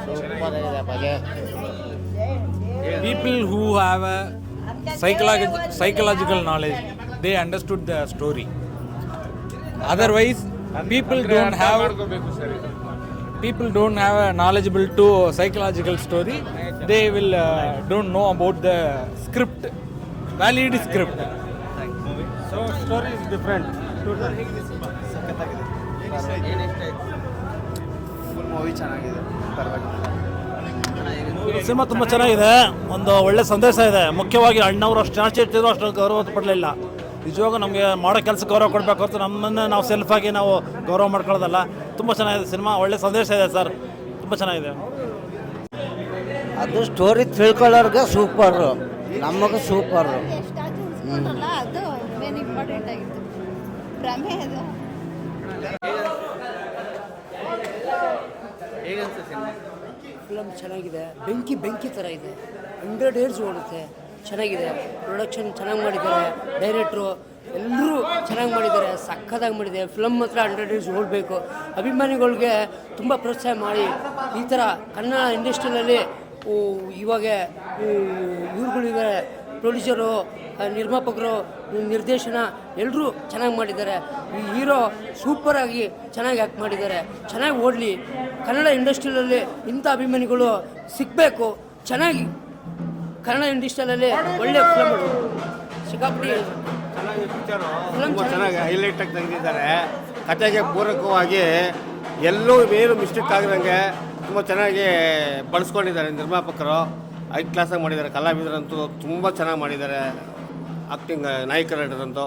Super ಆಗಿದೆ ಬಗ್ಗೆ. People who have a psychological knowledge, they understood the story. Otherwise, people don't have a knowledgeable to psychological story. They will don't know about the script, valid script. So story is different. Full movie ಚೆನ್ನಾಗಿದೆ, ಪರವಾಗಿಲ್ಲ. Cinema ತುಂಬ ಚೆನ್ನಾಗಿದೆ. ಒಂದು ಒಳ್ಳೆ ಸಂದೇಶ ಇದೆ. ಮುಖ್ಯವಾಗಿ ಅಣ್ಣವರು ಅಷ್ಟು ಚಾಚಿರ್ತಿದ್ರು ಅಷ್ಟು ಗೌರವ ಪಡಲಿಲ್ಲ. ನಿಜವಾಗೂ ನಮಗೆ ಮಾಡೋ ಕೆಲಸ ಗೌರವ ಕೊಡಬೇಕು ಹೊರತು ನಮ್ಮನ್ನು ನಾವು ಸೆಲ್ಫಾಗಿ ನಾವು ಗೌರವ ಮಾಡ್ಕೊಳ್ಳೋದಲ್ಲ. ತುಂಬ ಚೆನ್ನಾಗಿದೆ ಸಿನಿಮಾ, ಒಳ್ಳೆ ಸಂದೇಶ ಇದೆ ಸರ್, ತುಂಬ ಚೆನ್ನಾಗಿದೆ. ಅದು ಸ್ಟೋರಿ ತಿಳ್ಕೊಳ್ಳೋರ್ಗೆ ಸೂಪರು, ನಮಗೂ ಸೂಪರು. ಅದು ಮೇನ್ ಇಂಪಾರ್ಟೆಂಟ್ ಆಗಿತ್ತು. ಭ್ರಮೆ ಅದು. ಫಿಲಮ್ ಚೆನ್ನಾಗಿದೆ. ಬೆಂಕಿ ಥರ ಇದೆ. 100 years ಓಡುತ್ತೆ. ಚೆನ್ನಾಗಿದೆ. ಪ್ರೊಡಕ್ಷನ್ ಚೆನ್ನಾಗಿ ಮಾಡಿದ್ದಾರೆ. ಡೈರೆಕ್ಟ್ರು ಎಲ್ಲರೂ ಚೆನ್ನಾಗಿ ಮಾಡಿದ್ದಾರೆ. ಸಕ್ಕತ್ತಾಗಿ ಮಾಡಿದ್ದಾರೆ. ಫಿಲಮ್ ಮಾತ್ರ 100 years ಓಡಬೇಕು. ಅಭಿಮಾನಿಗಳಿಗೆ ತುಂಬ ಪ್ರೋತ್ಸಾಹ ಮಾಡಿ ಈ ಥರ ಕನ್ನಡ ಇಂಡಸ್ಟ್ರಿಯಲ್ಲಿ ಇವಾಗ ಇವ್ರುಗಳಿದ್ದಾರೆ, ಪ್ರೊಡ್ಯೂಸರು, ನಿರ್ಮಾಪಕರು, ನಿರ್ದೇಶನ ಎಲ್ಲರೂ ಚೆನ್ನಾಗಿ ಮಾಡಿದ್ದಾರೆ. ಈ ಹೀರೋ ಸೂಪರಾಗಿ ಚೆನ್ನಾಗಿ ಆ್ಯಕ್ಟ್ ಮಾಡಿದ್ದಾರೆ. ಚೆನ್ನಾಗಿ ಓಡಲಿ. ಕನ್ನಡ ಇಂಡಸ್ಟ್ರಿಯಲ್ಲಿ ಇಂಥ ಅಭಿಮಾನಿಗಳು ಸಿಗಬೇಕು. ಚೆನ್ನಾಗಿ ಕನ್ನಡ ಇಂಡಸ್ಟ್ರಿಯಲ್ಲಿ ಒಳ್ಳೆ ಫಿಲಮ್ಗಳು ಸಿಕ್ಕಾಪಟ್ಟಿ ತುಂಬ ಚೆನ್ನಾಗಿ ಹೈಲೈಟಾಗಿ ತೆಗೆದಿದ್ದಾರೆ. ಕಥೆಗೆ ಪೂರಕವಾಗಿ ಎಲ್ಲೂ ಏನು ಮಿಸ್ಟೇಕ್ ಆಗದಂಗೆ ತುಂಬ ಚೆನ್ನಾಗಿ ಬಳಸ್ಕೊಂಡಿದ್ದಾರೆ ನಿರ್ಮಾಪಕರು. 5 ಕ್ಲಾಸಾಗಿ ಮಾಡಿದ್ದಾರೆ. ಕಲಾವಿದರಂತೂ ತುಂಬ ಚೆನ್ನಾಗಿ ಮಾಡಿದ್ದಾರೆ. ಆ್ಯಕ್ಟಿಂಗ್ ನಾಯಕರಂತೂ,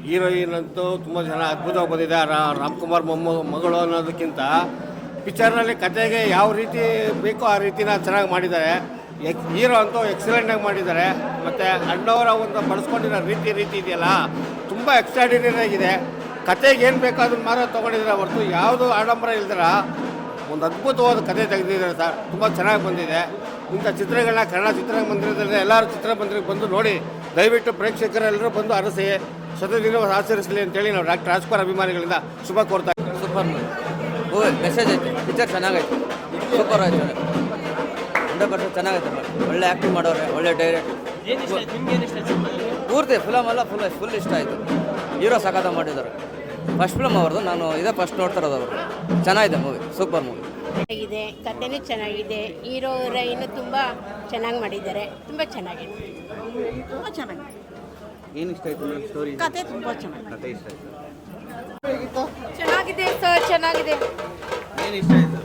ಹೀರೋಯಿನ್ ಅಂತೂ ತುಂಬ ಚೆನ್ನಾಗಿ ಅದ್ಭುತವಾಗಿ ಬಂದಿದೆ. ರಾಮ್ಕುಮಾರ್ ಮಗಳು ಅನ್ನೋದಕ್ಕಿಂತ ಪಿಕ್ಚರ್ನಲ್ಲಿ ಕತೆಗೆ ಯಾವ ರೀತಿ ಬೇಕೋ ಆ ರೀತಿನ ಚೆನ್ನಾಗಿ ಮಾಡಿದ್ದಾರೆ. ಹೀರೋ ಅಂತೂ ಎಕ್ಸಲೆಂಟಾಗಿ ಮಾಡಿದ್ದಾರೆ. ಮತ್ತು ಅಣ್ಣವರ ಒಂದು ಬಳಸ್ಕೊಂಡಿರೋ ರೀತಿ ಇದೆಯಲ್ಲ, ತುಂಬ ಎಕ್ಸ್ಟ್ರಾಡಿನರಿ ಆಗಿದೆ. ಕತೆಗೆ ಏನು ಬೇಕೋ ಅದನ್ನು ಮಾತ್ರ ತೊಗೊಂಡಿದ್ದಾರೆ ಹೊರತು ಯಾವುದು ಆಡಂಬರ ಇಲ್ದಿರ ಒಂದು ಅದ್ಭುತವಾದ ಕತೆ ತೆಗೆದಿದ್ದಾರೆ ಸರ್. ತುಂಬ ಚೆನ್ನಾಗಿ ಬಂದಿದೆ. ಇಂಥ ಚಿತ್ರಗಳನ್ನ ಕನ್ನಡ ಚಿತ್ರಮಂದಿರದಲ್ಲಿ ಎಲ್ಲರೂ ಚಿತ್ರಮಂದಿರಕ್ಕೆ ಬಂದು ನೋಡಿ. ದಯವಿಟ್ಟು ಪ್ರೇಕ್ಷಕರೆಲ್ಲರೂ ಬಂದು ಅರಸಿ ಶತದಿನ ಆಚರಿಸಲಿ ಅಂತೇಳಿ ನಾವು ಡಾಕ್ಟರ್ ರಾಜ್ಕುಮಾರ್ ಅಭಿಮಾನಿಗಳಿಂದ ಶುಭ ಕೋರ್ತಾ ಇದ್ದೀವಿ. ಸೂಪರ್ ಮೆಸೇಜ್ ಐತೆ. ಪಿಕ್ಚರ್ ಚೆನ್ನಾಗೈತೆ, ಸೂಪರ್ ಆಯ್ತು, 100% ಚೆನ್ನಾಗೈತೆ. ಒಳ್ಳೆ ಆ್ಯಕ್ಟಿಂಗ್ ಮಾಡೋರೆ, ಒಳ್ಳೆ ಡೈರೆಕ್ಟ್. ಪೂರ್ತಿ ಫಿಲಮ್ ಎಲ್ಲ ಫುಲ್ ಇಷ್ಟ ಆಯಿತು. ಹೀರೋ ಸಖತ ಮಾಡಿದ್ದಾರೆ. ಫಸ್ಟ್ ಫಿಲಮ್ ಅವ್ರದ್ದು, ನಾನು ಇದೇ ಫಸ್ಟ್ ನೋಡ್ತಾ ಇರೋದು ಅವರು. ಚೆನ್ನಾಗಿದೆ ಮೂವಿ, ಸೂಪರ್ ಮೂವಿ. ಚೆನ್ನಾಗಿದೆ, ಕಥೆನೂ ಚೆನ್ನಾಗಿದೆ. ಹೀರೋ ಹೀರೋಯಿನ್ ತುಂಬ ಚೆನ್ನಾಗಿ ಮಾಡಿದ್ದಾರೆ. ತುಂಬ ಚೆನ್ನಾಗಿದೆ. ತುಂಬ ಚೆನ್ನಾಗಿದೆ. ಏನು ಇಷ್ಟ ಆಯಿತು ಸ್ಟೋರಿ? ಕತೆ ತುಂಬ ಚೆನ್ನಾಗಿದೆ. ಕತೆ ಇಷ್ಟ ಆಯಿತು. ಚೆನ್ನಾಗಿದೆ ಸರ್, ಚೆನ್ನಾಗಿದೆ. ಏನು ಇಷ್ಟ ಆಯಿತು?